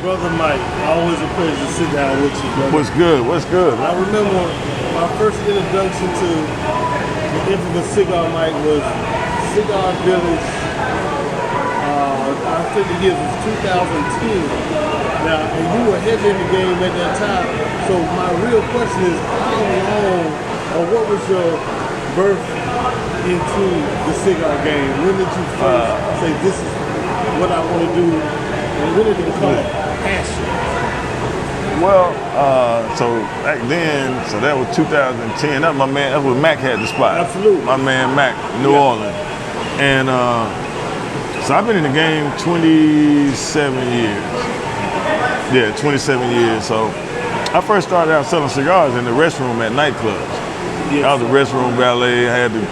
Brother Mike, always a pleasure to sit down with you, brother. What's good? What's good? I remember my first introduction to the infamous Cigar Mike was Cigar Village. I think the year was 2010. Now, and you were heavy in the game at that time. So my real question is, how long, or what was your birth into the cigar game? When did you first say, this is what I want to do? And when did it become a passion? Well, so back then, so that was 2010. That's my man. That's when Mac had the spot. Absolutely. My man Mac, New Orleans, and so I've been in the game 27 years. Yeah, 27 years. So I first started out selling cigars in the restroom at nightclubs. Yes. I was a restroom valet. I had the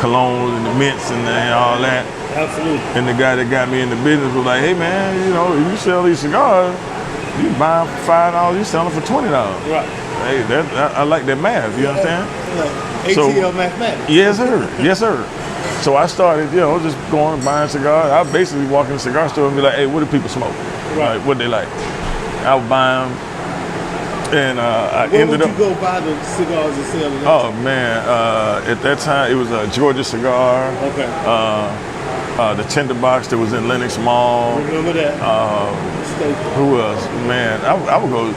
cologne and the mints and all that. Absolutely. And the guy that got me in the business was like, hey man, you know, if you sell these cigars, you buy them for $5, you sell them for $20. Right. Hey, I like that math, you understand? Like ATL mathematics. Yes sir, yes sir. So I started, you know, just going and buying cigars. I would basically walk in the cigar store and be like, hey, what do people smoke? Right. Like, what they like? I would buy them. And I ended up. Where would you go buy the cigars and sell them? Oh man, at that time it was a Georgia Cigar. Okay. The Tinderbox that was in Lenox Mall. Remember that? Who else? Man, I would go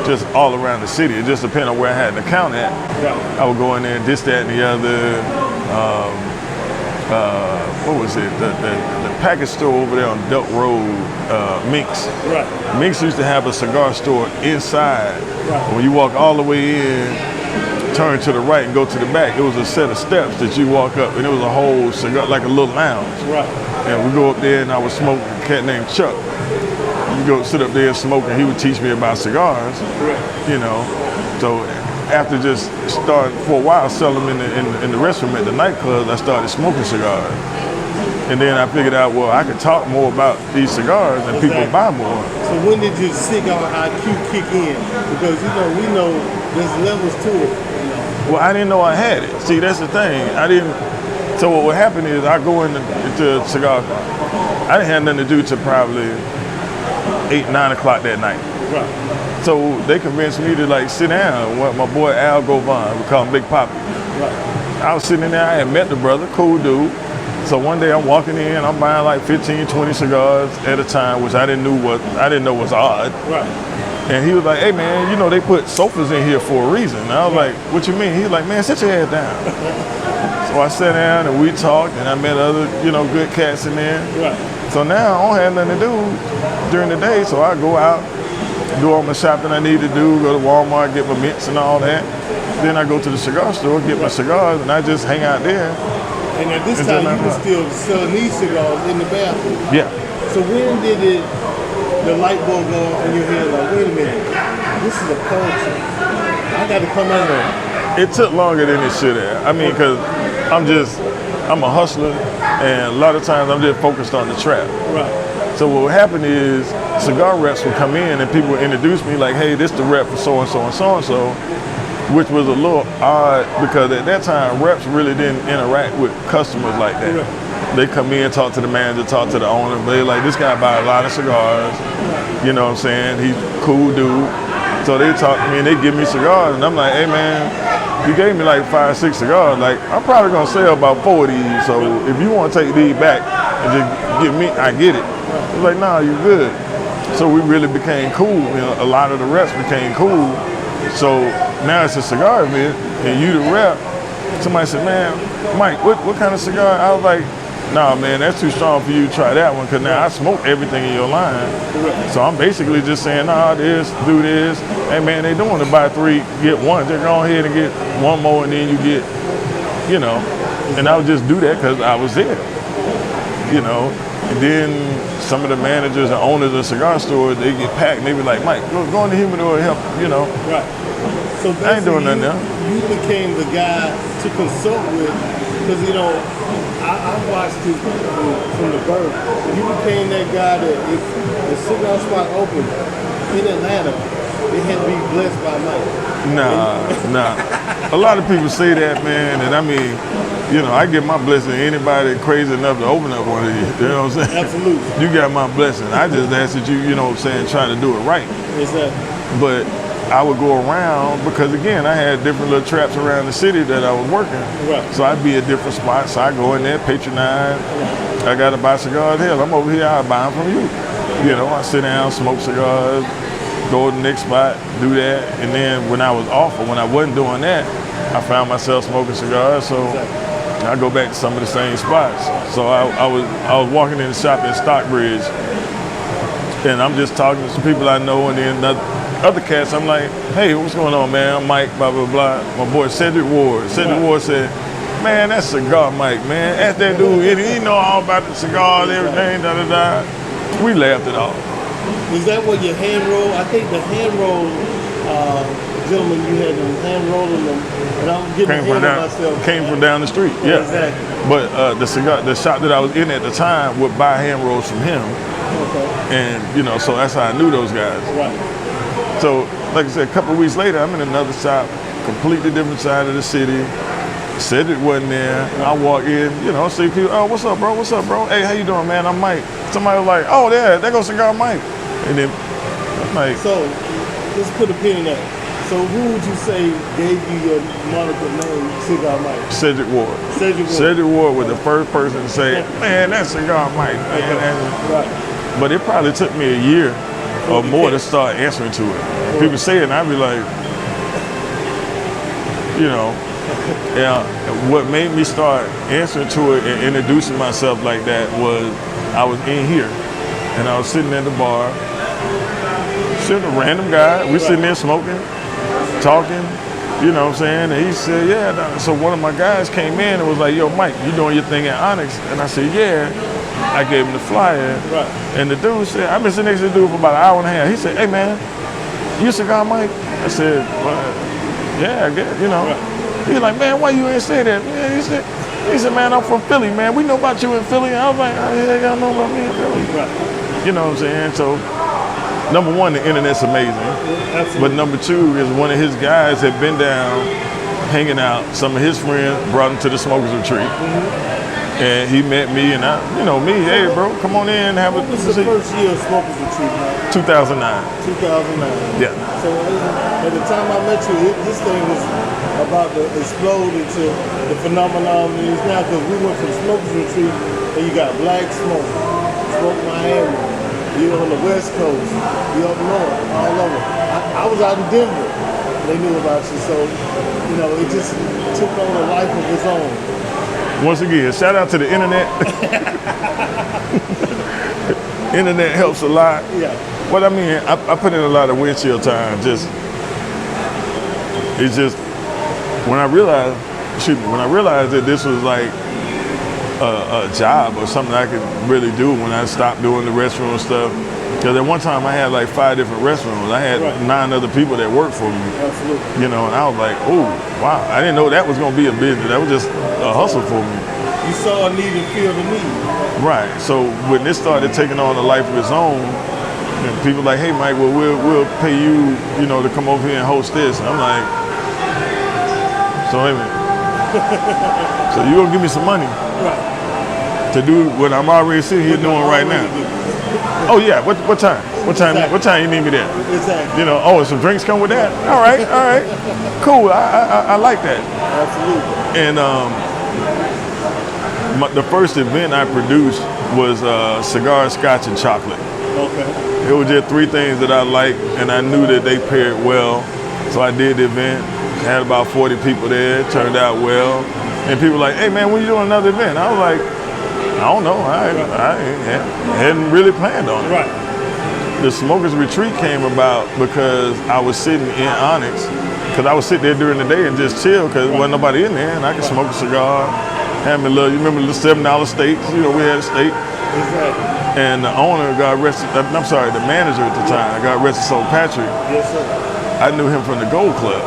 just all around the city. It just depended on where I had an account at. Right. I would go in there, this, that, and the other. What was it? The package store over there on Duck Road, Minx. Right. Minx used to have a cigar store inside. Right. When you walk all the way in, turn to the right and go to the back, it was a set of steps that you walk up, and it was a whole cigar, like a little lounge. Right. And we go up there, and I would smoke a cat named Chuck. You go sit up there and smoke, and he would teach me about cigars. Right. You know, so after just starting for a while selling them in the restroom at the nightclubs, I started smoking cigars. And then I figured out, well, I could talk more about these cigars and people buy more. So when did your cigar IQ kick in? Because, you know, we know there's levels to it. Well, I didn't know I had it. See, that's the thing. I didn't. So what would happen is I go into a cigar. I didn't have nothing to do till probably 8, 9 o'clock that night. Right. So they convinced me to like sit down. My boy Al Govan, we call him Big Poppy. Right. I was sitting in there. I had met the brother, cool dude. So one day I'm walking in, I'm buying like 15, 20 cigars at a time, which I didn't know was odd. Right. And he was like, hey man, you know they put sofas in here for a reason. And I was like, what you mean? He was like, man, sit your head down. So I sat down and we talked, and I met other, you know, good cats in there. Right. So now I don't have nothing to do during the day, so I go out, do all my shopping I need to do, go to Walmart, get my mints and all that. Then I go to the cigar store, get my cigars, and I just hang out there. And at this time, you were still selling these cigars in the bathroom. Yeah. So when did the light bulb go off in your head? Like, wait a minute, this is a culture. I got to come under. It took longer than it should have. I mean, because I'm a hustler, and a lot of times I'm just focused on the trap. Right. So what would happen is cigar reps would come in and people would introduce me like, hey, this the rep for so-and-so and so-and-so, which was a little odd because at that time, reps really didn't interact with customers like that. Right. They come in, talk to the manager, talk to the owner, but they like, this guy buy a lot of cigars, you know what I'm saying? He's a cool dude. So they talk to me and they give me cigars, and I'm like, hey man, you gave me like 5, 6 cigars. Like, I'm probably gonna sell about 4 of these, so if you wanna take these back and just give me, I get it. It's like, nah, you good. So we really became cool. You know, a lot of the reps became cool. So now it's a cigar event, and you the rep. Somebody said, man, Mike, what kind of cigar? I was like, nah, man, that's too strong for you to try that one, because now I smoke everything in your line. So I'm basically just saying, nah, this, do this. Hey, man, they don't want to buy 3, get 1. Just go ahead and get 1 more, and then you get, you know. And I would just do that because I was there, you know. And then some of the managers and owners of cigar stores, they get packed, and they be like, Mike, go in the humidor and help, you know. Right. So I ain't doing nothing now. You became the guy to consult with, because, you know, I watched it from the birth. You became that guy that if the cigar spot opened in Atlanta, it had to be blessed by Mike. Nah. A lot of people say that, man, and I mean, you know, I give my blessing to anybody crazy enough to open up one of these. You know what I'm saying? Absolutely. You got my blessing. I just ask that you know what I'm saying, try to do it right. Exactly. But I would go around because, again, I had different little traps around the city that I was working. Right. So I'd be at different spots. So I go in there, patronize. I got to buy cigars. Hell, I'm over here, I buy them from you. You know, I sit down, smoke cigars, go to the next spot, do that. And then when I was off or when I wasn't doing that, I found myself smoking cigars. So I go back to some of the same spots. So I was walking in the shop at Stockbridge, and I'm just talking to some people I know, and then other cats, I'm like, hey, what's going on, man? I'm Mike, blah, blah, blah. My boy Cedric Ward. Cedric Ward said, man, that's Cigar Mike, man. Ask that dude, he know all about the cigars, everything, da-da-da. We laughed it off. Is that what your hand roll? I think the hand roll, gentlemen, you had them hand rolling them, and I'm getting ahead of myself. Came from down the street, yeah. Exactly. But the shop that I was in at the time would buy hand rolls from him. Okay. And, you know, so that's how I knew those guys. Right. So, like I said, a couple of weeks later, I'm in another shop, completely different side of the city. Cedric wasn't there. I walk in, you know, see people, oh, what's up, bro? What's up, bro? Hey, how you doing, man? I'm Mike. Somebody was like, oh, there goes Cigar Mike. And then, I'm like. So, let's put a pin in that. So, who would you say gave you your moniker name, Cigar Mike? Cedric Ward. Cedric Ward. Cedric Ward was the first person to say, man, that's Cigar Mike, man. Right. But it probably took me a year or more to start answering to it. People say it, and I'd be like, you know, yeah. What made me start answering to it and introducing myself like that was I was in here, and I was sitting at the bar, sitting a random guy. We sitting there smoking, talking, you know what I'm saying? And he said, yeah. So one of my guys came in and was like, yo, Mike, you doing your thing at Onyx? And I said, yeah. I gave him the flyer, and the dude said, I've been sitting next to the dude for about an hour and a half. He said, hey man, you Cigar Mike? I said, well, yeah, I guess, you know. He's like, man, why you ain't say that? Man, he said, man, I'm from Philly, man. We know about you in Philly. I was like, how the hell y'all know about me in Philly? You know what I'm saying? So, number one, the internet's amazing. Absolutely. But number two is one of his guys had been down hanging out. Some of his friends brought him to the Smokers Retreat. And he met me, and I, you know me, hey bro, come on in, have a What was the first year of Smokers Retreat, man? 2009. 2009. Yeah. So at the time I met you, this thing was about to explode into the phenomenon it is now, because we went from Smokers Retreat, and you got Black Smoke, Smoke Miami, you're on the West Coast, you're up north, all over. I was out in Denver. They knew about you, so, you know, it just took on a life of its own. Once again, shout out to the internet. Internet helps a lot. Yeah. What I mean, I put in a lot of windshield time. It's just when I realized that this was like a job or something I could really do when I stopped doing the restaurant stuff. Because at one time I had like 5 different restaurants. I had 9 other people that worked for me. Absolutely. You know, and I was like, oh, wow. I didn't know that was going to be a business. That was just a hustle for me. You saw a need and feel the need. Right. So when this started taking on a life of its own, and people like, hey, Mike, well, we'll pay you, you know, to come over here and host this. And I'm like, so wait a minute. So you going to give me some money to do what I'm already sitting here doing right now? Oh yeah, what time? What time? Exactly. What time you need me there? Exactly. You know, oh, and some drinks come with that. All right, cool. I like that. Absolutely. And the first event I produced was cigar, scotch, and chocolate. Okay. It was just 3 things that I liked, and I knew that they paired well. So I did the event. Had about 40 people there. It turned out well. And people were like, hey man, when you doing another event? I was like, I don't know. I hadn't really planned on it. Right. The Smokers Retreat came about because I was sitting in Onyx, because I would sit there during the day and just chill because there wasn't nobody in there, and I could smoke a cigar, have me a little, you remember the $7 steaks? You know, we had a steak. Exactly. And the owner got arrested, I'm sorry, the manager at the time, got arrested, so Patrick. Yes, sir. I knew him from the Gold Club.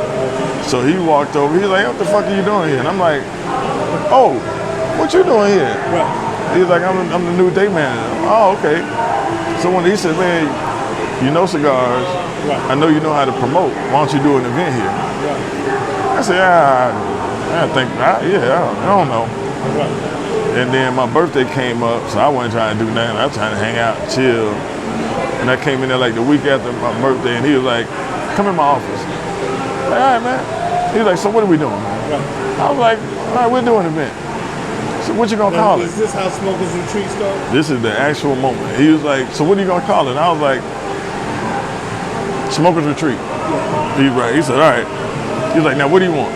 So he walked over, he's like, what the fuck are you doing here? And I'm like, oh, what you doing here? Right. He's like, I'm the new day manager. Oh, okay. So when he said, man, you know cigars, I know you know how to promote. Why don't you do an event here? I said, I think, I don't know. And then my birthday came up, so I wasn't trying to do nothing. I was trying to hang out, chill. And I came in there like the week after my birthday, and he was like, come in my office. I'm like, all right, man. He was like, so what are we doing, man? I was like, all right, we're doing an event. So what you gonna call it? Is this how Smokers Retreat started? This is the actual moment. He was like, so what are you gonna call it? And I was like, Smokers Retreat. He's right. He said, all right. He was like, now what do you want?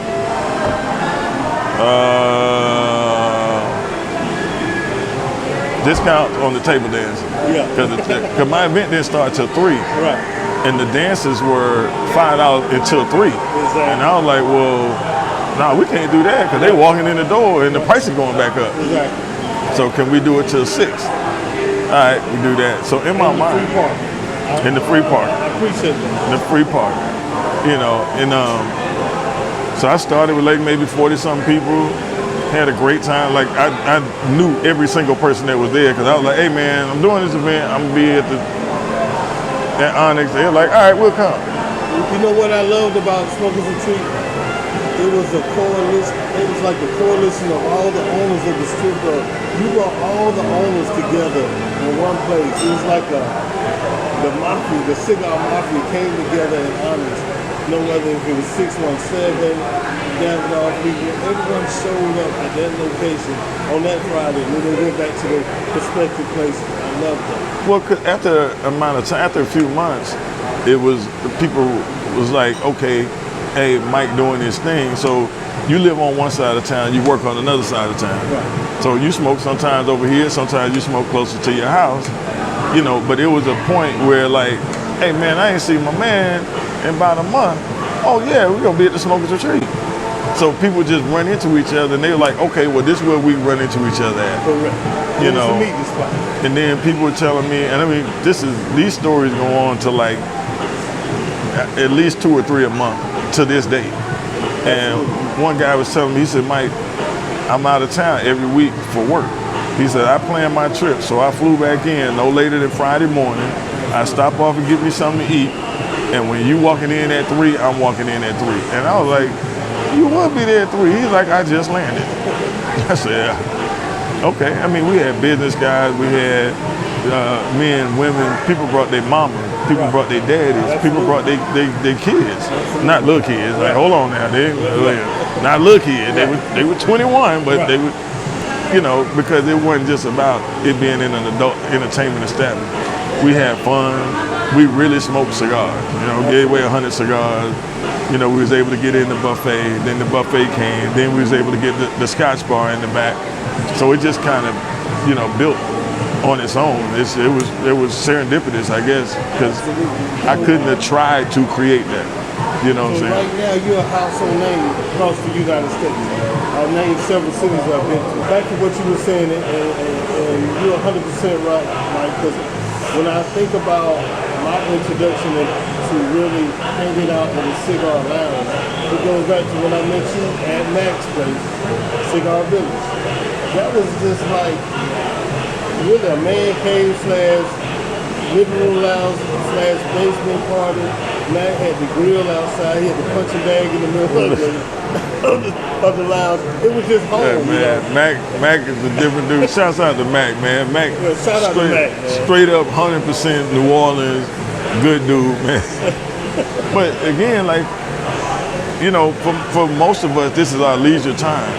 Discount on the table dance. Yeah. Because my event didn't start till 3. Right. And the dances were $5 until 3. Exactly. And I was like, well, no, we can't do that because they walking in the door and the price is going back up. Exactly. So can we do it till 6? All right, we do that. So in my mind, in the free park. I appreciate that. In the free park, you know, and so I started with like maybe 40-something people. Had a great time. Like I knew every single person that was there because I was like, hey man, I'm doing this event. I'm gonna be at Onyx. They're like, all right, we'll come. You know what I loved about Smokers Retreat? It was a coalition. It was like a coalition of all the owners of the strip club. You brought all the owners together in one place. It was like the mafia, the cigar mafia came together in Onyx. You know, whether if it was 617, Davidoff people, everyone showed up at that location on that Friday, and then they went back to their respective places. I loved that. Well, 'cause after a amount of time, after a few months, it was people was like, okay, hey, Mike doing his thing. So you live on one side of town, you work on another side of town. Right. So you smoke sometimes over here, sometimes you smoke closer to your house, you know. But it was a point where like, hey man, I ain't seen my man in about a month. Oh yeah, we're gonna be at the Smokers Retreat. So people just run into each other and they were like, okay, well this is where we run into each other at. Correct. You It was know. the meeting spot. And then people were telling me, and I mean, these stories go on to like at least 2 or 3 a month to this day. And one guy was telling me, he said, Mike, I'm out of town every week for work. He said, I planned my trip, so I flew back in no later than Friday morning. I stop off and get me something to eat. And when you walking in at 3, I'm walking in at 3. And I was like, you would be there at 3. He's like, I just landed. I said, yeah. Okay. I mean, we had business guys, we had men, women, people brought their mama, people brought their daddies, people brought their kids. Not little kids. Like, hold on now, not little kids. They were 21, but they were, you know, because it wasn't just about it being in an adult entertainment establishment. We had fun. We really smoked cigars. You know, gave away 100 cigars. You know, we was able to get in the buffet. Then the buffet came. Then we was able to get the Scotch bar in the back. So it just kind of, you know, built on its own. It was serendipitous, I guess, because I couldn't have tried to create that. You know what I'm saying? Right now, you're a household name across the United States. I've named several cities I've been to. Back to what you were saying, and you're 100% right, Mike, because when I think about my introduction to really hanging out in a cigar lounge, it goes back to when I met you at Mac's place, Cigar Village. That was just like really a man cave / living room lounge / basement party. Mac had the grill outside. He had the punching bag in the middle of the lounge. It was just home. Yeah, man. You know? Mac is a different dude. Shouts out to Mac, man. Mac, shout out to Mac, man. Straight up 100% New Orleans, good dude, man. But again, like, you know, for most of us, this is our leisure time.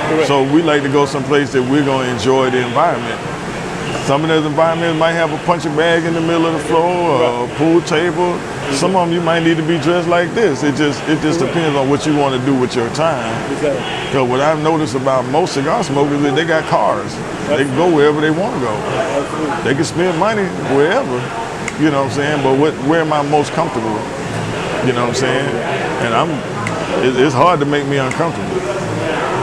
Correct. So we like to go someplace that we're going to enjoy the environment. Some of those environments might have a punching bag in the middle of the floor or a pool table. Some of them you might need to be dressed like this. It just depends on what you want to do with your time. Exactly. So what I've noticed about most cigar smokers is they got cars. They can go wherever they want to go. Absolutely. They can spend money wherever. You know what I'm saying? But where am I most comfortable? You know what I'm saying? And it's hard to make me uncomfortable.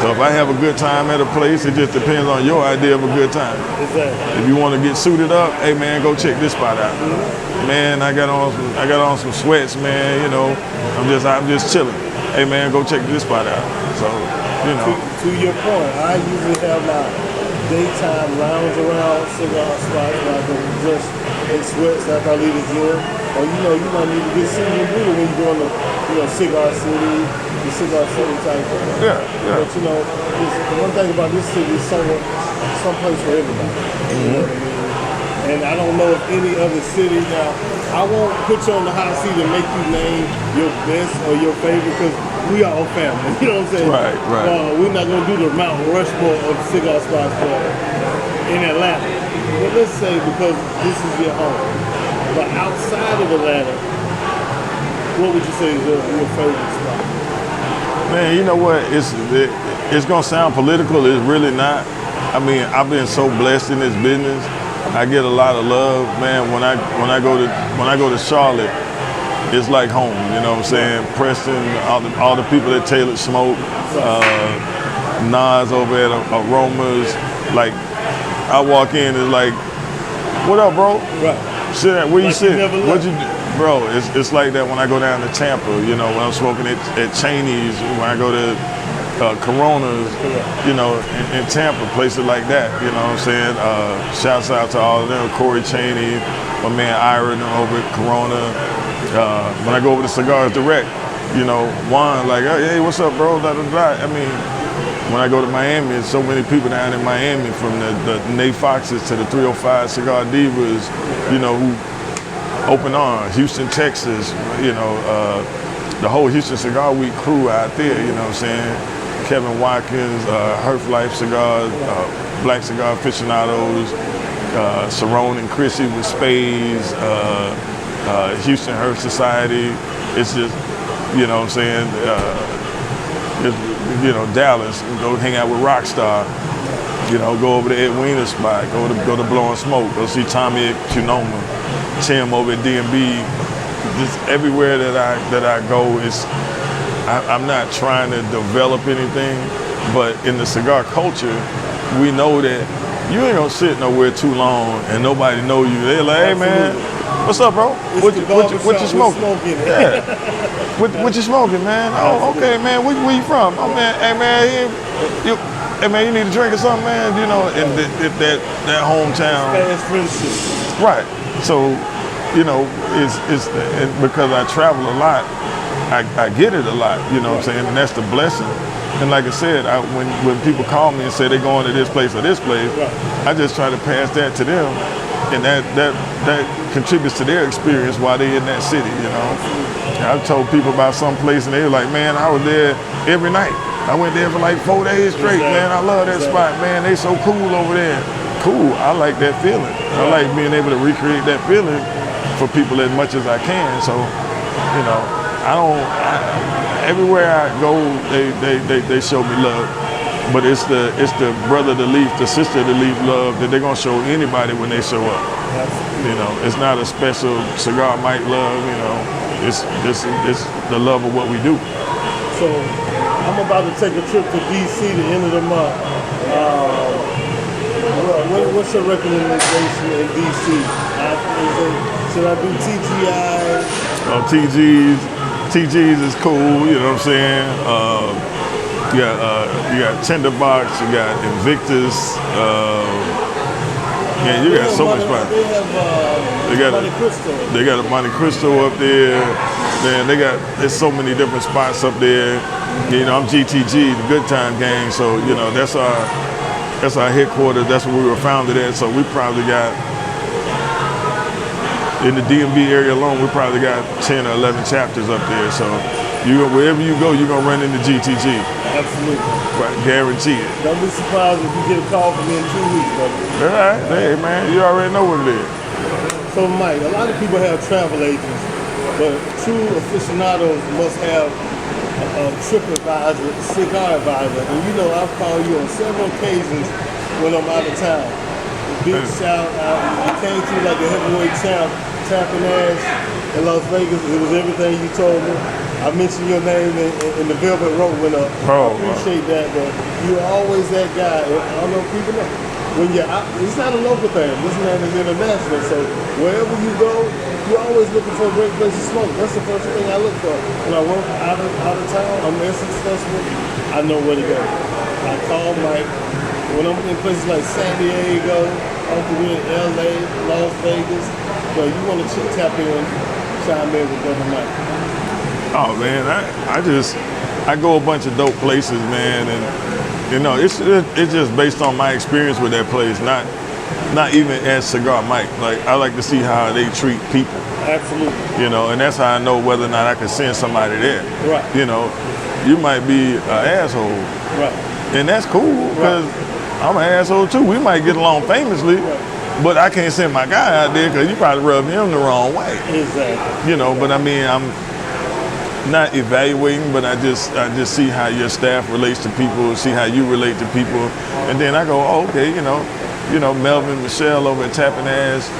So if I have a good time at a place, it just depends on your idea of a good time. Exactly. If you want to get suited up, hey man, go check this spot out. Man, I got on some sweats, man. You know, I'm just chilling. Hey man, go check this spot out. So, you know. To your point, I usually have my daytime lounge around cigar spots where I can just in sweats after I leave the gym. Or you might need to get seasoned booty when you go in the Cigar City, the Cigar City type thing. Yeah. But the one thing about this city is someplace for everybody. You know what I mean? And I don't know if any other city now. I won't put you on the hot seat and make you name your best or your favorite because we are all family. You know what I'm saying? Right. We're not gonna do the Mount Rushmore of cigar spots in Atlanta. But let's say because this is your home. But outside of Atlanta, what would you say is your favorite spot? Man, you know what? It's gonna sound political. It's really not. I mean, I've been so blessed in this business. I get a lot of love, man. When I go to Charlotte, it's like home. You know what I'm saying? Preston, all the people at Taylor Smoke, Nas over at Aromas. Like, I walk in, it's like, what up, bro? Right. Sit down. Where you sit? What'd you do? Bro, it's like that when I go down to Tampa. You know, when I'm smoking at Cheney's, when I go to Coronas, you know, in Tampa, places like that, you know what I'm saying? Shouts out to all of them, Corey Cheney, my man Ira, over at Corona. When I go over to Cigars Direct, you know, Juan, like, hey, what's up, bro? Da, da, da. I mean, when I go to Miami, there's so many people down in Miami, from the Nate Foxes to the 305 Cigar Divas, you know, who open arms, Houston, Texas, you know, the whole Houston Cigar Week crew out there, you know what I'm saying? Kevin Watkins, Herf Life Cigars, Black Cigar Aficionados, Cerrone and Chrissy with Spades, Houston Herf Society. It's just, you know what I'm saying? You know, Dallas, go hang out with Rockstar. You know, go over to Edwina's spot, go to Blowing Smoke, go see Tommy at Tunoma, Tim over at DMB. Just everywhere that I go, I'm not trying to develop anything, but in the cigar culture, we know that you ain't gonna sit nowhere too long and nobody know you. They're like, hey man, what's up, bro? What you smoking? Yeah. What you smoking, man? Oh, okay, man. Where you from? Oh man, hey man, hey man, you need a drink or something, man. You know, and if that hometown. Fast friendship. Right. So, you know, it's because I travel a lot. I get it a lot, you know what I'm saying, and that's the blessing. And like I said, when people call me and say they're going to this place or this place, I just try to pass that to them, and that contributes to their experience while they're in that city, you know. I've told people about some place and they were like, man, I was there every night. I went there for like 4 days straight, man. I love that spot, man. They so cool over there. Cool, I like that feeling. I like being able to recreate that feeling for people as much as I can. So, you know, everywhere I go, they show me love. But it's the brother to leaf, the sister to leaf love that they're gonna show anybody when they show up. You know, it's not a special Cigar Mike love. You know, it's the love of what we do. So I'm about to take a trip to DC the end of the month. What's your recommendation in DC? Should I do TGI? Oh, TGs is cool. You know what I'm saying? You got Tinderbox, you got Invictus. Yeah, you got so much fun. They got a Monte Cristo up there. Man, there's so many different spots up there. You know, I'm GTG, the Good Time Gang. So you know, that's our headquarters. That's where we were founded at. So we probably got, in the DMV area alone, we probably got 10 or 11 chapters up there. So wherever you go, you're gonna run into GTG. Absolutely. Right, guarantee it. Don't be surprised if you get a call from me in 2 weeks, brother. All right, hey man, you already know what it is. So Mike, a lot of people have travel agents, but true aficionados must have a trip advisor, a cigar advisor. And you know, I've called you on several occasions when I'm out of town. Big shout out. You came through like a heavyweight champ, tapping ass in Las Vegas. It was everything you told me. I mentioned your name in the Velvet Rope when I appreciate that, but you're always that guy. I don't know if people know. When you're out, it's not a local thing. This man is international. So wherever you go, you're always looking for a great place to smoke. That's the first thing I look for. When I work out of town, I'm Essence Festival, I know where to go. I call Mike. When I'm in places like San Diego, I'm in LA, Las Vegas, So you want to tap in, chime in with Brother Mike. Oh man, I go a bunch of dope places, man, and you know it's just based on my experience with that place, not even as Cigar Mike. Like I like to see how they treat people. Absolutely. You know, and that's how I know whether or not I can send somebody there. Right. You know, you might be an asshole. Right. And that's cool because I'm an asshole too. We might get along famously, but I can't send my guy out there because you probably rub him the wrong way. Exactly. You know, but I mean, I'm not evaluating, but I just see how your staff relates to people, see how you relate to people, and then I go, oh, okay, you know, Melvin, Michelle over at Tapping Ass,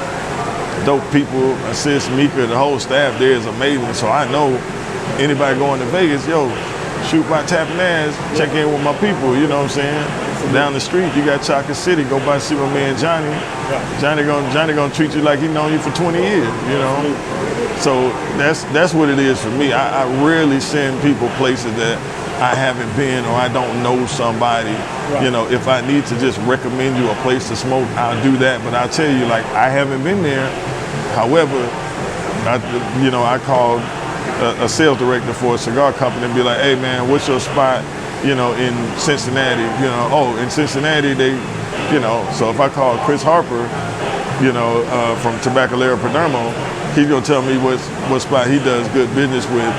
dope people, Sis, Mika, the whole staff there is amazing. So I know anybody going to Vegas, yo, shoot by Tapping Ass, check in with my people, you know what I'm saying? Down the street, you got Chocolate City, go by see my man Johnny. Johnny gonna treat you like he known you for 20 years, you know? So that's what it is for me. I rarely send people places that I haven't been or I don't know somebody. You know, if I need to just recommend you a place to smoke, I'll do that. But I'll tell you, like, I haven't been there. However, I called a sales director for a cigar company and be like, hey man, what's your spot, you know, in Cincinnati? You know, oh, in Cincinnati, they, you know, so if I call Chris Harper, you know, from Tabacalera Perdomo, he's gonna tell me what spot he does good business with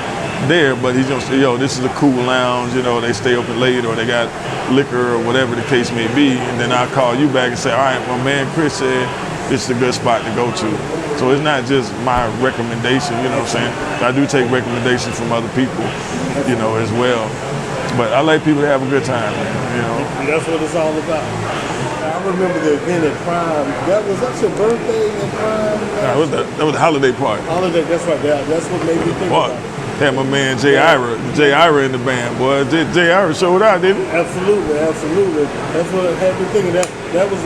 there, but he's gonna say, yo, this is a cool lounge, you know, they stay open late or they got liquor or whatever the case may be, and then I'll call you back and say, all right, well, man, Chris said this is a good spot to go to. So it's not just my recommendation, you know what I'm saying? I do take recommendations from other people, you know, as well. But I like people to have a good time, man, you know. And that's what it's all about. I remember the event at Prime. That's your birthday at Prime? That was the holiday party. Holiday, that's right. That's what made me think about it. Had my man Jay Ira in the band, boy. Jay Ira showed out, didn't he? Absolutely. That's what had me thinking. That was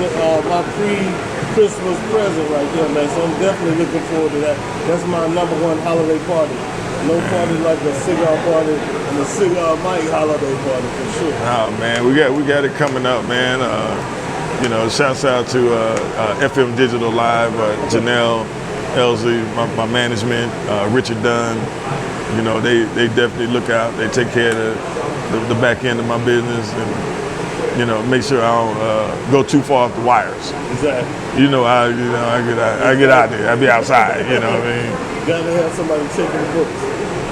my pre-Christmas present right there, man. So I'm definitely looking forward to that. That's my #1 holiday party. No party like a cigar party and a Cigar Mike holiday party for sure. Oh man, we got it coming up, man. You know, shouts out to FM Digital Live, Janelle, Elsie, my management, Richard Dunn. You know, they definitely look out. They take care of the back end of my business and, you know, make sure I don't go too far off the wires. Exactly. You know, I get out there. I be outside. You know what I mean? Gotta have somebody checking the books.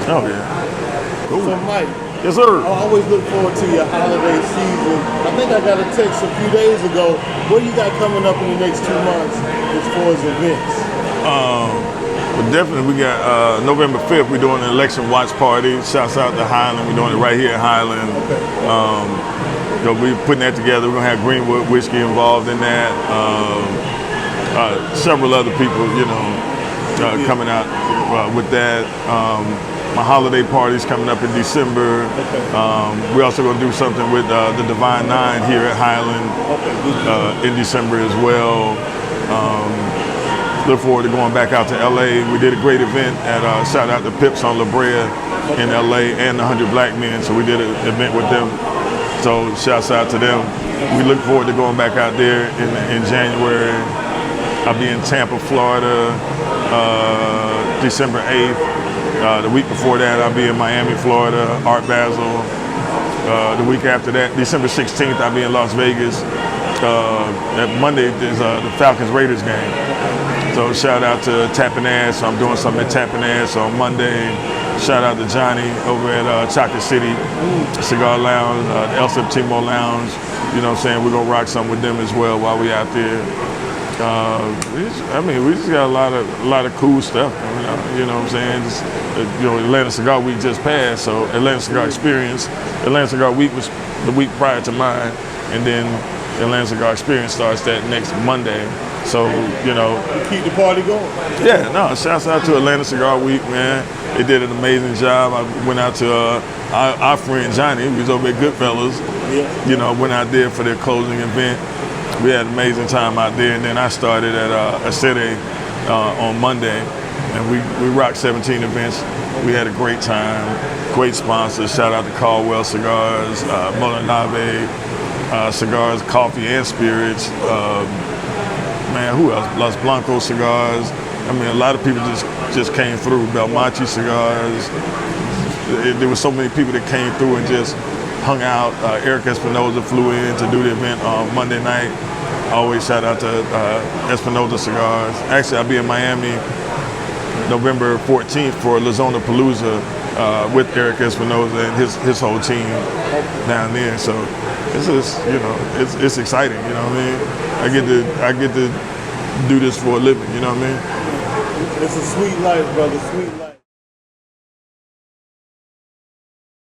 Oh yeah. Cool. So Mike. Yes, sir. I always look forward to your holiday season. I think I got a text a few days ago. What do you got coming up in the next 2 months as far as events? But definitely we got November 5th, we're doing an election watch party. Shouts out to Highland. We're doing it right here at Highland. Okay. So we're putting that together. We're gonna have Greenwood whiskey involved in that. Several other people, you know, coming out with that. My holiday party's coming up in December. We're also going to do something with the Divine Nine here at Highland in December as well. Look forward to going back out to LA. We did a great event at shout out to Pips on La Brea in LA and the 100 Black Men. So we did an event with them. So shouts out to them. We look forward to going back out there in January. I'll be in Tampa, Florida, December 8th. The week before that, I'll be in Miami, Florida, Art Basel. The week after that, December 16th, I'll be in Las Vegas. That Monday is the Falcons-Raiders game. So shout out to Tapping Ass. So I'm doing something at Tapping Ass on Monday. Shout out to Johnny over at Chocolate City Cigar Lounge, the El Septimo Lounge. You know what I'm saying? We're going to rock something with them as well while we out there. We just got a lot of cool stuff coming up. You know what I'm saying? Just, Atlanta Cigar Week just passed, so Atlanta Cigar Experience. Atlanta Cigar Week was the week prior to mine, and then Atlanta Cigar Experience starts that next Monday. So, you know. Keep the party going. Yeah, no, shouts out to Atlanta Cigar Week, man. They did an amazing job. I went out to our friend Johnny, who was over at Goodfellas. Yeah. You know, went out there for their closing event. We had an amazing time out there, and then I started at Acete on Monday, and we rocked 17 events. We had a great time, great sponsors. Shout out to Caldwell Cigars, Molinave Cigars, Coffee and Spirits. Man, who else? Los Blancos Cigars, I mean, a lot of people just came through. Belmonte Cigars. There were so many people that came through and just hung out. Eric Espinoza flew in to do the event on Monday night. I always shout out to Espinoza Cigars. Actually, I'll be in Miami November 14th for Lazona Palooza with Eric Espinoza and his whole team down there. So it's just, you know, it's exciting. You know what I mean? I get to do this for a living. You know what I mean? It's a sweet life, brother. Sweet life.